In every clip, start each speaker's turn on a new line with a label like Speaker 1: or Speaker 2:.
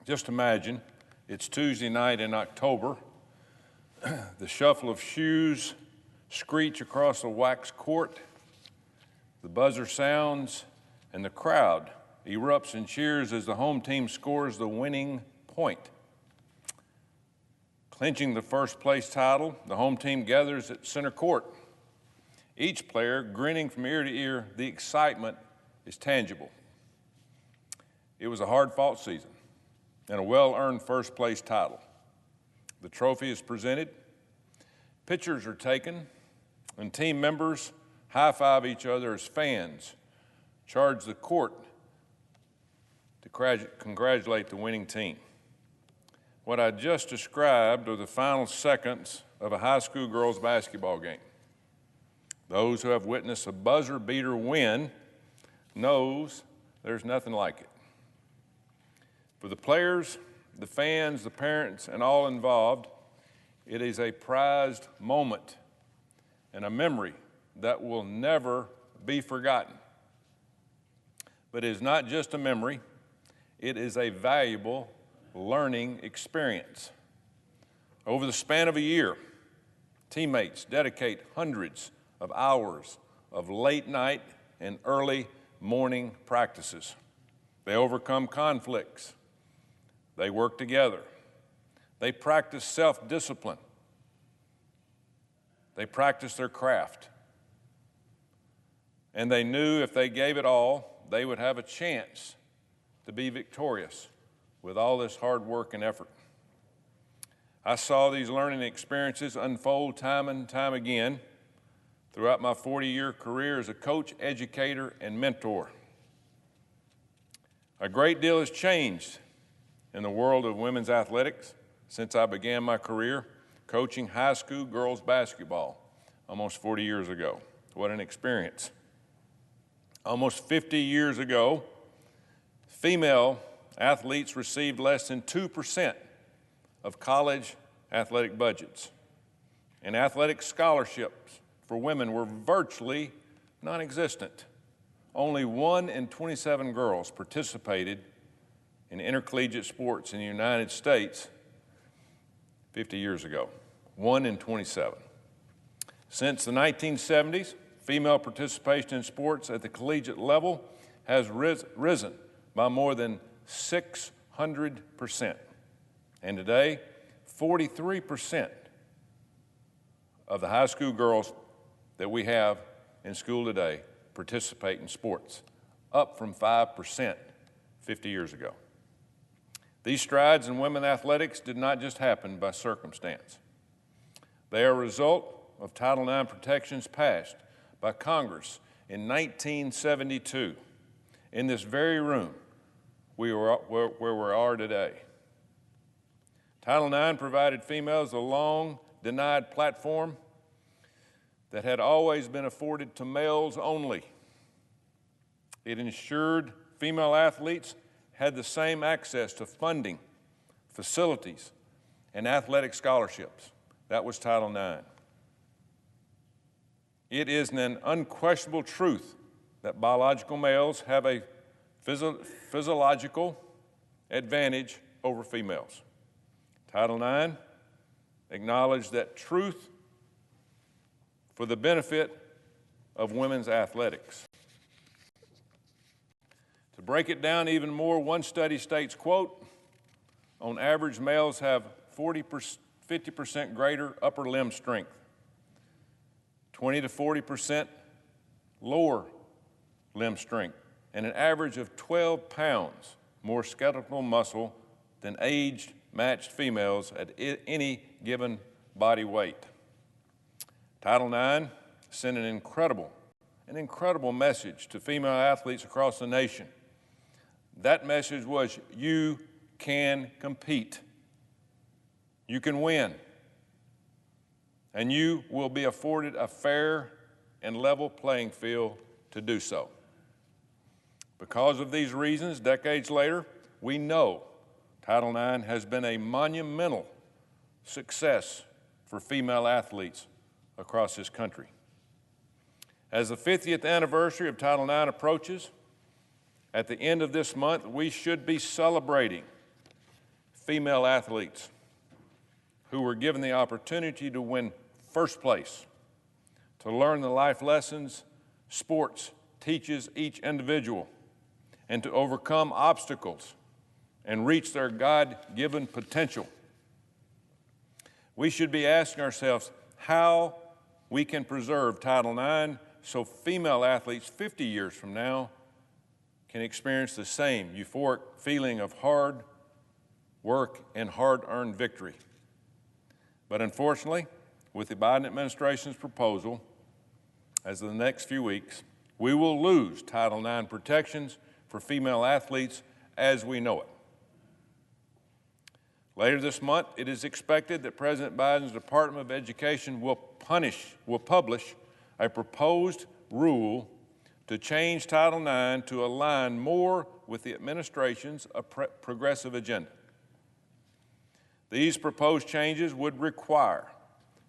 Speaker 1: Just imagine, it's Tuesday night in October. The shuffle of shoes screech across the waxed court. The buzzer sounds, and the crowd erupts and cheers as the home team scores the winning point. Clinching the first place title, the home team gathers at center court. Each player grinning from ear to ear, the excitement is tangible. It was a hard-fought season and a well-earned first-place title. The trophy is presented, pictures are taken, and team members high-five each other as fans charge the court to congratulate the winning team. What I just described are the final seconds of a high school girls basketball game. Those who have witnessed a buzzer-beater win knows there's nothing like it. For the players, the fans, the parents, and all involved, it is a prized moment and a memory that will never be forgotten. But it is not just a memory, it is a valuable learning experience. Over the span of a year, teammates dedicate hundreds of hours of late night and early morning practices. They overcome conflicts. They work together. They practice self-discipline. They practice their craft. And they knew if they gave it all, they would have a chance to be victorious with all this hard work and effort. I saw these learning experiences unfold time and time again throughout my 40-year career as a coach, educator, and mentor. A great deal has changed in the world of women's athletics since I began my career coaching high school girls basketball almost 40 years ago. What an experience. Almost 50 years ago, female athletes received less than 2% of college athletic budgets, and athletic scholarships for women were virtually non-existent. Only 1 in 27 girls participated in intercollegiate sports in the United States 50 years ago. 1 in 27. Since the 1970s, female participation in sports at the collegiate level has risen by more than 600%. And today, 43% of the high school girls that we have in school today participate in sports, up from 5% 50 years ago. These strides in women's athletics did not just happen by circumstance. They are a result of Title IX protections passed by Congress in 1972 in this very room where we are today. Title IX provided females a long-denied platform that had always been afforded to males only. It ensured female athletes had the same access to funding, facilities, and athletic scholarships. That was Title IX. It is an unquestionable truth that biological males have a physiological advantage over females. Title IX acknowledged that truth for the benefit of women's athletics. To break it down even more, one study states, quote, on average, males have 50% greater upper limb strength, 20 to 40% lower limb strength, and an average of 12 pounds more skeletal muscle than age-matched females at any given body weight. Title IX sent an incredible message to female athletes across the nation. That message was, you can compete. You can win. And you will be afforded a fair and level playing field to do so. Because of these reasons, decades later, we know Title IX has been a monumental success for female athletes across this country. As the 50th anniversary of Title IX approaches, at the end of this month, we should be celebrating female athletes who were given the opportunity to win first place, to learn the life lessons sports teaches each individual, and to overcome obstacles and reach their God-given potential. We should be asking ourselves how we can preserve Title IX so female athletes 50 years from now can experience the same euphoric feeling of hard work and hard-earned victory. But unfortunately, with the Biden administration's proposal, as of the next few weeks, we will lose Title IX protections for female athletes as we know it. Later this month, it is expected that President Biden's Department of Education will publish a proposed rule to change Title IX to align more with the administration's progressive agenda. These proposed changes would require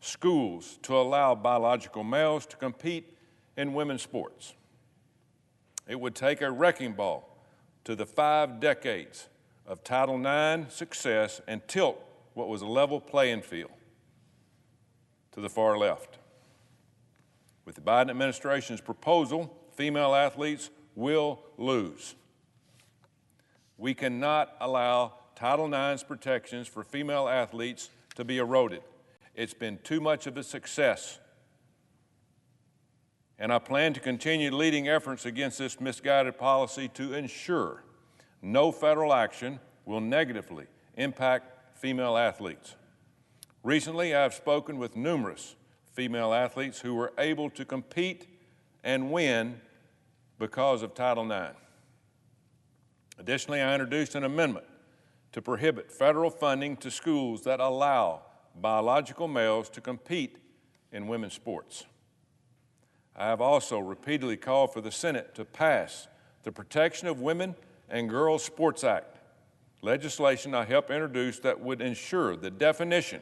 Speaker 1: schools to allow biological males to compete in women's sports. It would take a wrecking ball to the 5 decades of Title IX success and tilt what was a level playing field to the far left. With the Biden administration's proposal, female athletes will lose. We cannot allow Title IX's protections for female athletes to be eroded. It's been too much of a success. And I plan to continue leading efforts against this misguided policy to ensure no federal action will negatively impact female athletes. Recently, I've spoken with numerous female athletes who were able to compete and win because of Title IX. Additionally, I introduced an amendment to prohibit federal funding to schools that allow biological males to compete in women's sports. I have also repeatedly called for the Senate to pass the Protection of Women and Girls Sports Act, legislation I helped introduce that would ensure the definition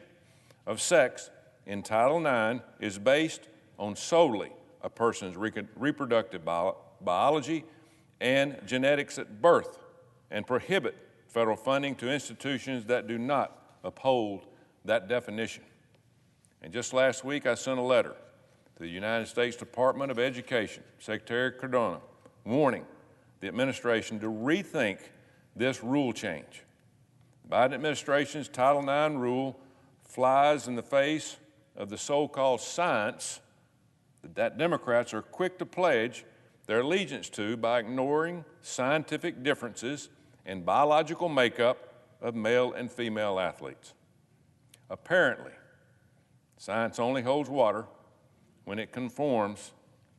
Speaker 1: of sex in Title IX is based on solely a person's reproductive biology and genetics at birth, and prohibit federal funding to institutions that do not uphold that definition. And just last week, I sent a letter to the United States Department of Education, Secretary Cardona, warning the administration to rethink this rule change. The Biden administration's Title IX rule flies in the face of the so-called science that Democrats are quick to pledge their allegiance to by ignoring scientific differences in biological makeup of male and female athletes. Apparently, science only holds water when it conforms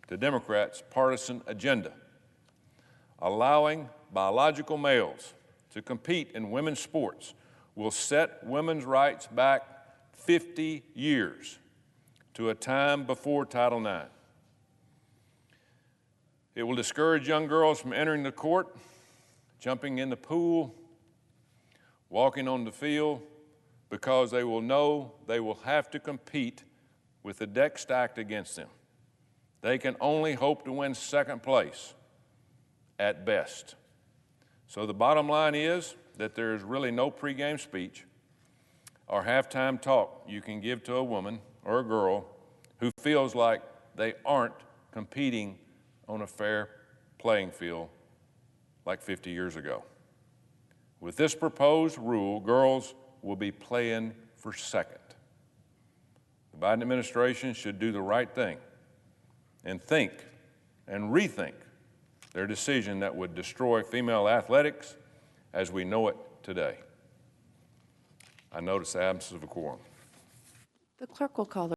Speaker 1: to Democrats' partisan agenda. Allowing biological males to compete in women's sports will set women's rights back 50 years to a time before Title IX. It will discourage young girls from entering the court, jumping in the pool, walking on the field, because they will know they will have to compete with the deck stacked against them. They can only hope to win second place at best. So the bottom line is that there is really no pregame speech or halftime talk you can give to a woman or a girl who feels like they aren't competing on a fair playing field like 50 years ago. With this proposed rule, girls will be playing for second. The Biden administration should do the right thing and think and rethink their decision that would destroy female athletics as we know it today. I notice the absence of a quorum.
Speaker 2: The clerk will call the